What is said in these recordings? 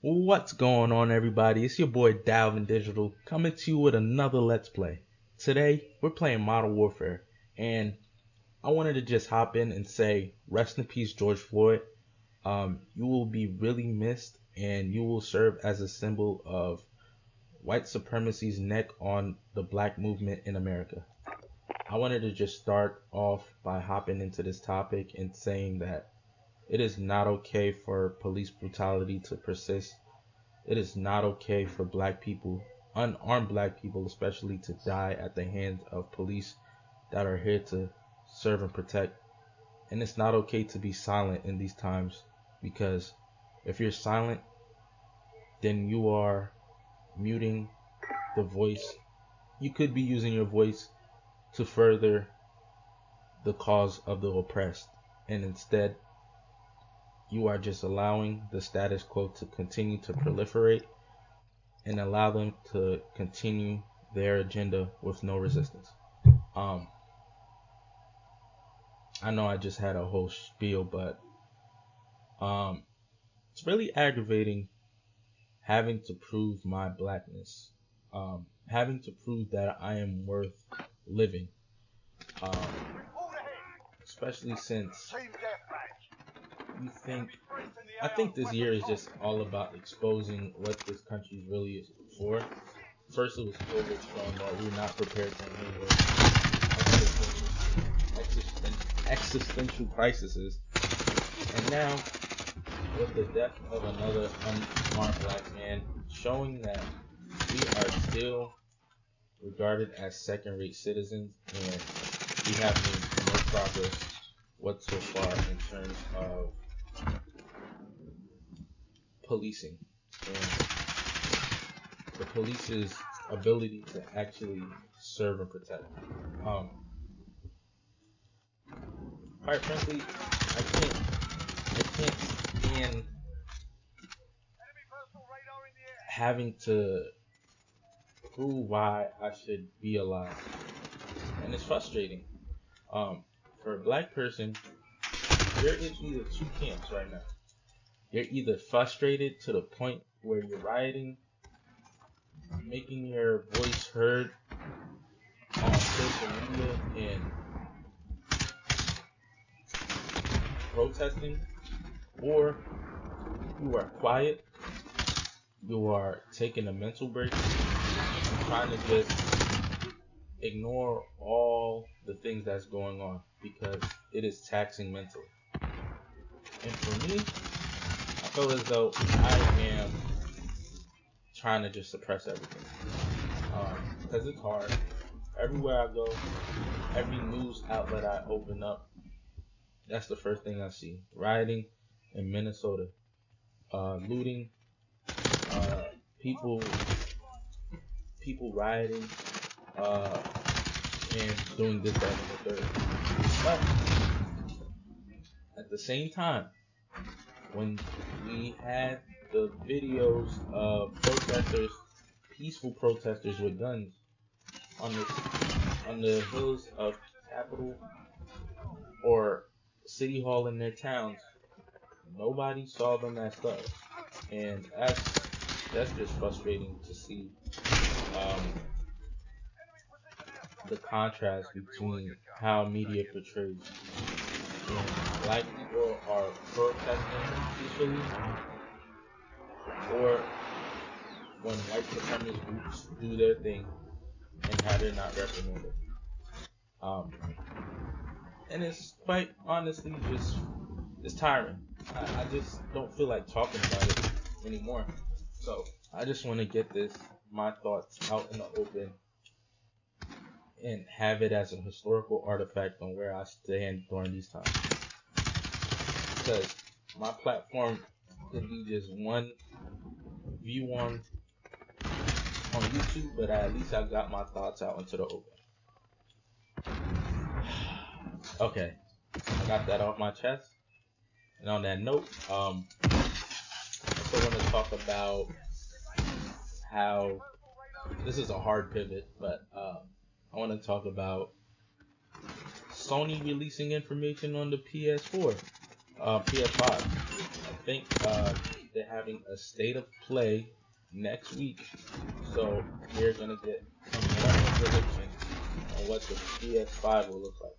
What's going on, everybody? It's your boy Dalvin Digital coming to you with another Let's Play. Today, we're playing Modern Warfare, and I wanted to just hop in and say, rest in peace, George Floyd. You will be really missed, and you will serve as a symbol of white supremacy's neck on the black movement in America. I wanted to just start off by hopping into this topic and saying that it is not okay for police brutality to persist. It is not okay for black people, unarmed black people especially, to die at the hands of police that are here to serve and protect. And it's not okay to be silent in these times, because if you're silent, then you are muting the voice. You could be using your voice to further the cause of the oppressed, and instead you are just allowing the status quo to continue to proliferate and allow them to continue their agenda with no resistance. I know I just had a whole spiel, but it's really aggravating having to prove my blackness, having to prove that I am worth living, especially since I think this year is just all about exposing what this country really is for. First, it was COVID showing that we're not prepared for any existential crises, and now with the death of another unarmed black man, showing that we are still regarded as second-rate citizens, and we have made no progress whatsoever in terms of policing and the police's ability to actually serve and protect. Quite frankly, I can't stand having to prove why I should be alive, and it's frustrating. For a black person, there is either two camps right now. You're either frustrated to the point where you're rioting, making your voice heard on social media and protesting, or you are quiet, you are taking a mental break, and trying to just ignore all the things that's going on because it is taxing mentally. And for me, I feel as though I am trying to just suppress everything, because it's hard. Everywhere I go, every news outlet I open up, that's the first thing I see: rioting in Minnesota, looting, people rioting, and doing this, that, and the third. But at the same time, when we had the videos of protesters, peaceful protesters with guns on the hills of Capitol or City Hall in their towns, nobody saw them as thugs, and that's just frustrating to see. The contrast between how media portrays when black people are protesting peacefully, or when white supremacist groups do their thing and how they're not reprimanded. And it's quite honestly it's tiring. I just don't feel like talking about it anymore. So I just want to get my thoughts out in the open and have it as a historical artifact on where I stand during these times. Because my platform could be just one view on YouTube, but at least I got my thoughts out into the open. Okay, I got that off my chest. And on that note, I also want to talk about how this is a hard pivot, but I want to talk about Sony releasing information on the PS4, PS5. I think they having a state of play next week, so we're gonna get some more information on what the PS5 will look like.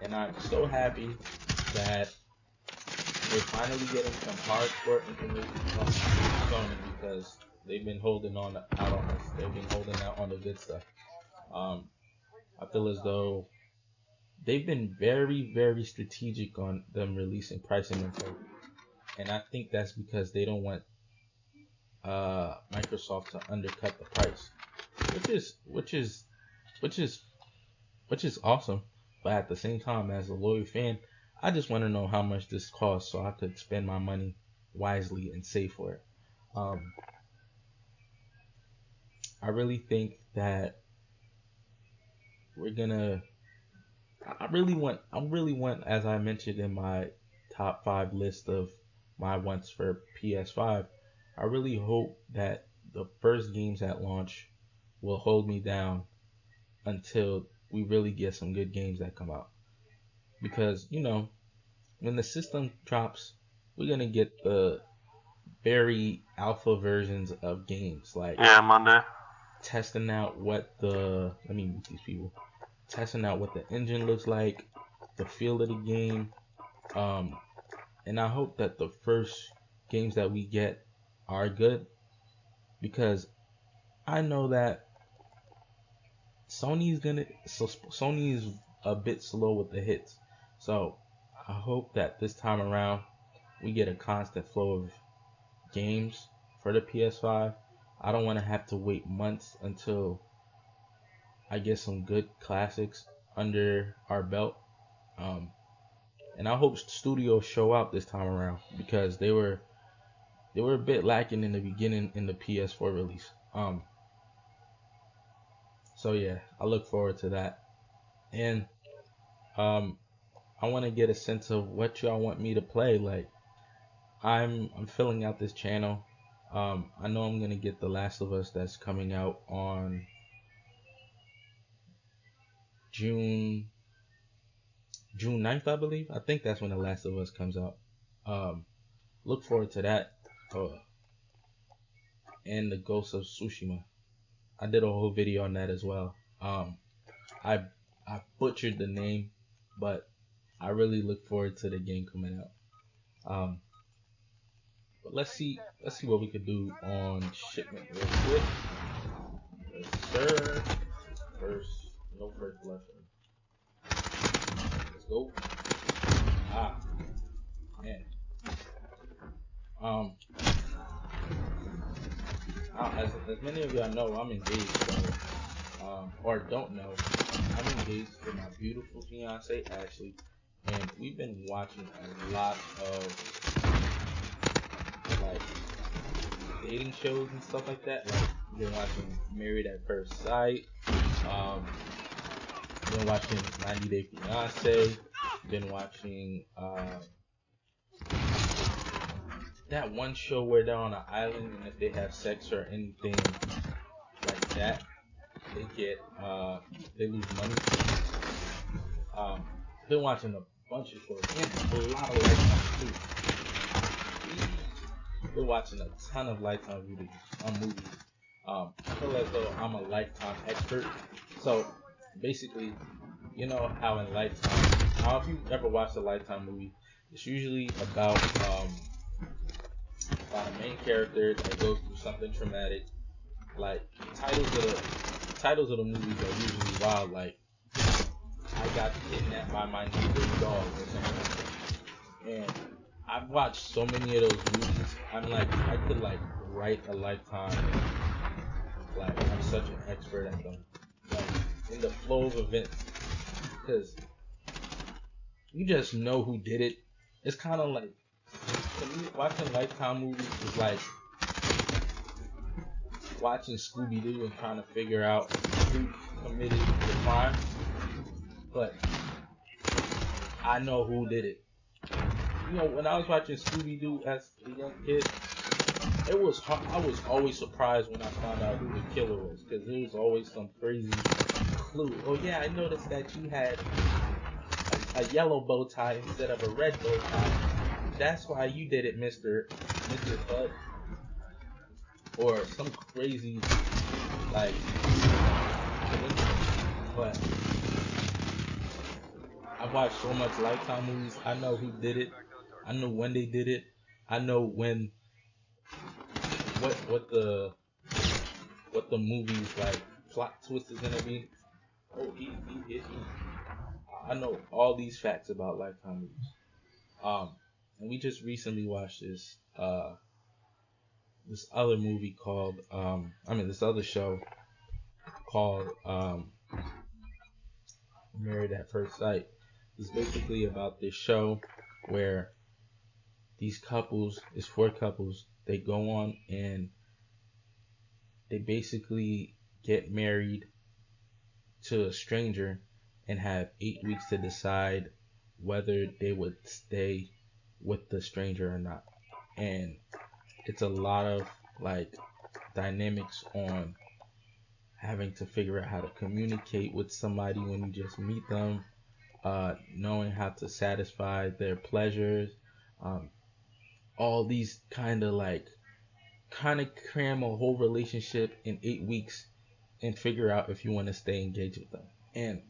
And I'm so happy that we're finally getting some hardcore information from Sony, because they've been holding out on us. They've been holding out on the good stuff. I feel as though they've been very, very strategic on them releasing pricing info, and I think that's because they don't want Microsoft to undercut the price, which is awesome. But at the same time, as a loyal fan, I just want to know how much this costs so I could spend my money wisely and save for it. I really think that we're gonna. I really want, as I mentioned in my top 5 list of my wants for PS5, I really hope that the first games at launch will hold me down until we really get some good games that come out. Because, when the system drops, we're going to get the very alpha versions of games. Like, yeah, Monday. Testing out what the. Let me mute these people. Testing out what the engine looks like, the feel of the game, and I hope that the first games that we get are good, because I know that Sony's a bit slow with the hits, so I hope that this time around we get a constant flow of games for the PS5. I don't want to have to wait months until I get some good classics under our belt. And I hope studios show out this time around, because they were a bit lacking in the beginning in the PS4 release. So yeah, I look forward to that. And I want to get a sense of what y'all want me to play. Like, I'm filling out this channel. I know I'm gonna get The Last of Us, that's coming out on June 9th, I believe. I think that's when The Last of Us comes out. Look forward to that. And the Ghost of Tsushima. I did a whole video on that as well. I butchered the name, but I really look forward to the game coming out. But let's see what we could do on shipment real quick. Yes, sir. No first blood for me. Let's go. Man. As many of y'all know, I'm engaged, so, or don't know, I'm engaged with my beautiful fiance Ashley, and we've been watching a lot of like dating shows and stuff like that. Like, we've been watching Married at First Sight, been watching 90 Day Fiance, been watching that one show where they're on an island, and if they have sex or anything like that, they lose money. Been watching a bunch of shows and a lot of Lifetime too. Been watching a ton of Lifetime movies. I feel as though I'm a Lifetime expert. So basically, you know how in Lifetime, if you've ever watched a Lifetime movie, it's usually about a main character that goes through something traumatic. Like, titles of the movies are usually wild, like I got kidnapped by my neighbor's dog or something like that. And I've watched so many of those movies. I'm like, I could like write a Lifetime. Like, I'm such an expert at them. Like, in the flow of events, because you just know who did it. It's kind of like, to me, watching Lifetime movies is like watching Scooby-Doo and trying to figure out who committed the crime, but I know who did it. You know, when I was watching Scooby-Doo as a young kid, I was always surprised when I found out who the killer was, because there was always some crazy clue. Oh yeah, I noticed that you had a yellow bow tie instead of a red bow tie. That's why you did it, Mr. Mr. Bud or some crazy like coincidence. But I've watched so much Lifetime movies. I know who did it. I know when they did it. I know when what the movie's like plot twist is gonna be. Oh, he hit me. I know all these facts about Lifetime movies. Um, and we just recently watched this other movie called this other show called Married at First Sight. It's basically about this show where these couples, it's four couples, they go on and they basically get married to a stranger and have 8 weeks to decide whether they would stay with the stranger or not. And it's a lot of like dynamics on having to figure out how to communicate with somebody when you just meet them, knowing how to satisfy their pleasures, um, all these kind of cram a whole relationship in 8 weeks and figure out if you want to stay engaged with them. And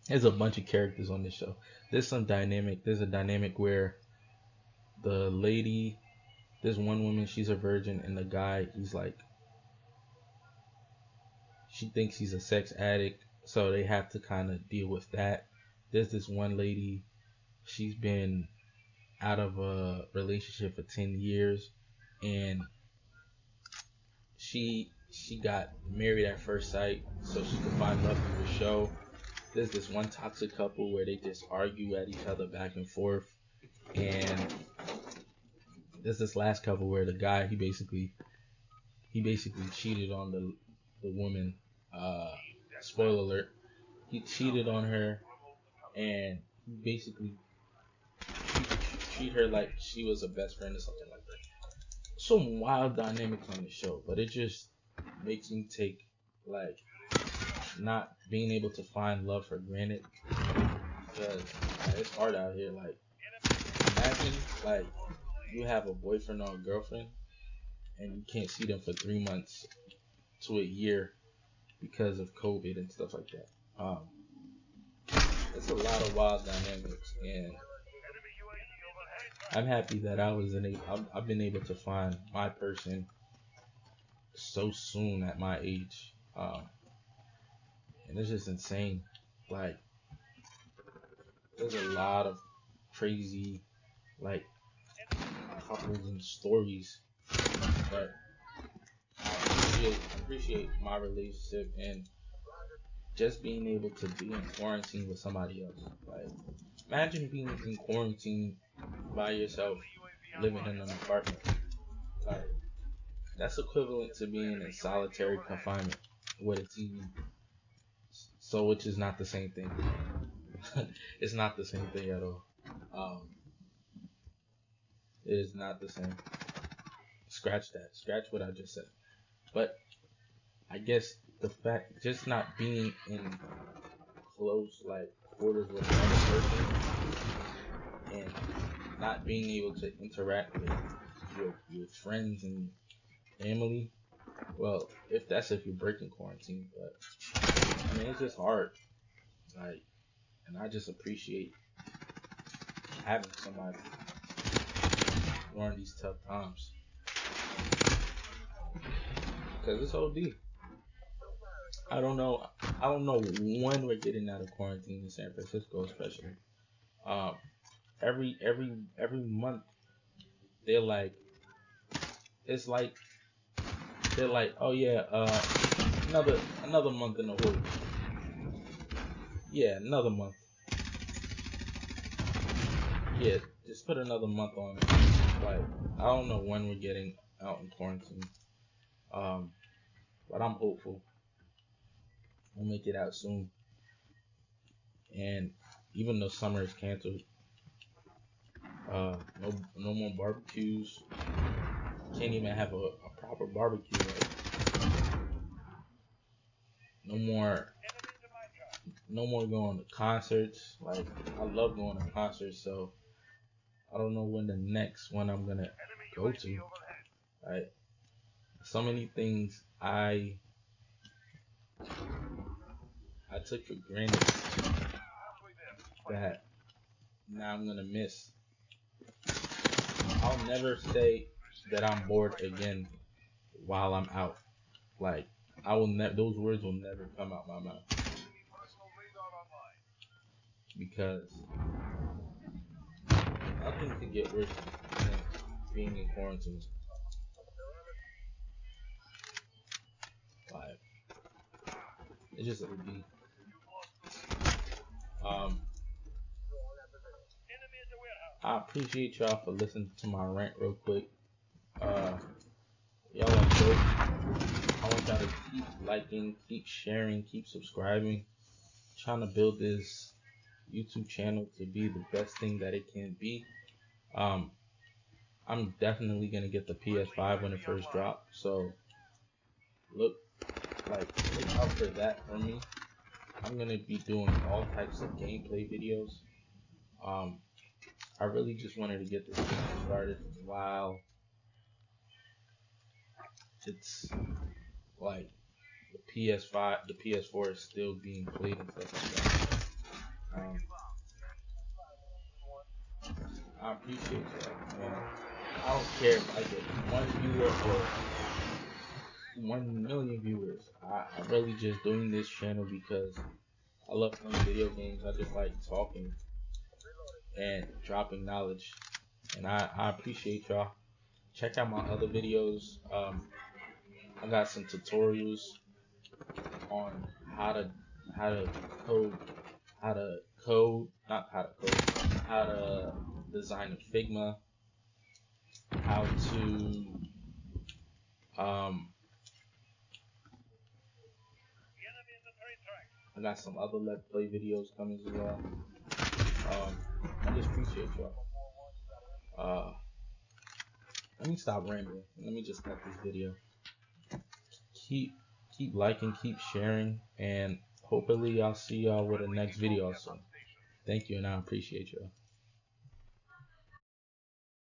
there's a bunch of characters on this show. There's a dynamic where the lady, there's one woman, she's a virgin, and the guy, he's like, she thinks he's a sex addict, so they have to kind of deal with that. There's this one lady, she's been out of a relationship for 10 years, and she got married at first sight so she could find love through the show. There's this one toxic couple where they just argue at each other back and forth, and there's this last couple where the guy he basically cheated on the woman. Spoiler alert, he cheated on her, and he basically treat her like she was a best friend or something like that. Some wild dynamics on the show, but it just makes me take like not being able to find love for granted because it's hard out here. Like imagine like you have a boyfriend or a girlfriend and you can't see them for 3 months to a year because of COVID and stuff like that. It's a lot of wild dynamics, and I'm happy that I've been able to find my person so soon at my age, and it's just insane. Like, there's a lot of crazy like couples and stories, but I appreciate my relationship and just being able to be in quarantine with somebody else. Like, imagine being in quarantine by yourself, living in an apartment. Like, that's equivalent to being in solitary confinement with a TV. So, which is not the same thing. It's not the same thing at all. Um, it is not the same. Scratch that. Scratch what I just said. But I guess the fact just not being in close like quarters with another person and not being able to interact with your friends and family. Well, if you're breaking quarantine, but I mean it's just hard. Like, and I just appreciate having somebody during these tough times because it's OD. I don't know. I don't know when we're getting out of quarantine in San Francisco, especially. Um, every month they're like, it's like they're like, oh yeah, another month in the hole. Yeah, another month. Yeah, just put another month on it. Like, I don't know when we're getting out in quarantine. Um, but I'm hopeful we'll make it out soon. And even though summer is canceled, no more barbecues. Can't even have a proper barbecue. Like, no more no more going to concerts. Like, I love going to concerts, so I don't know when the next one I'm gonna go to. Right? So many things I took for granted that now I'm gonna miss. I'll never say that I'm bored again while I'm out. Like I will never. Those words will never come out my mouth because nothing could get worse than being in quarantine. Like it just would be. I appreciate y'all for listening to my rant real quick. Y'all are dope. I want y'all to keep liking, keep sharing, keep subscribing. Trying to build this YouTube channel to be the best thing that it can be. I'm definitely gonna get the PS5 when it first drops. So look out for that from me. I'm gonna be doing all types of gameplay videos. I really just wanted to get this thing started while it's like the PS5, the PS4 is still being played and stuff like that. I appreciate that, man. I don't care if I get 1 viewer or 1 million viewers. I'm really just doing this channel because I love playing video games. I just like talking and dropping knowledge, and I appreciate y'all. Check out my other videos. I got some tutorials on how to code, how to design a Figma, how to I got some other Let's Play videos coming as well. I just appreciate y'all. Let me stop rambling. Let me just cut this video. Keep liking, keep sharing, and hopefully I'll see y'all with the next video soon. Thank you, and I appreciate y'all.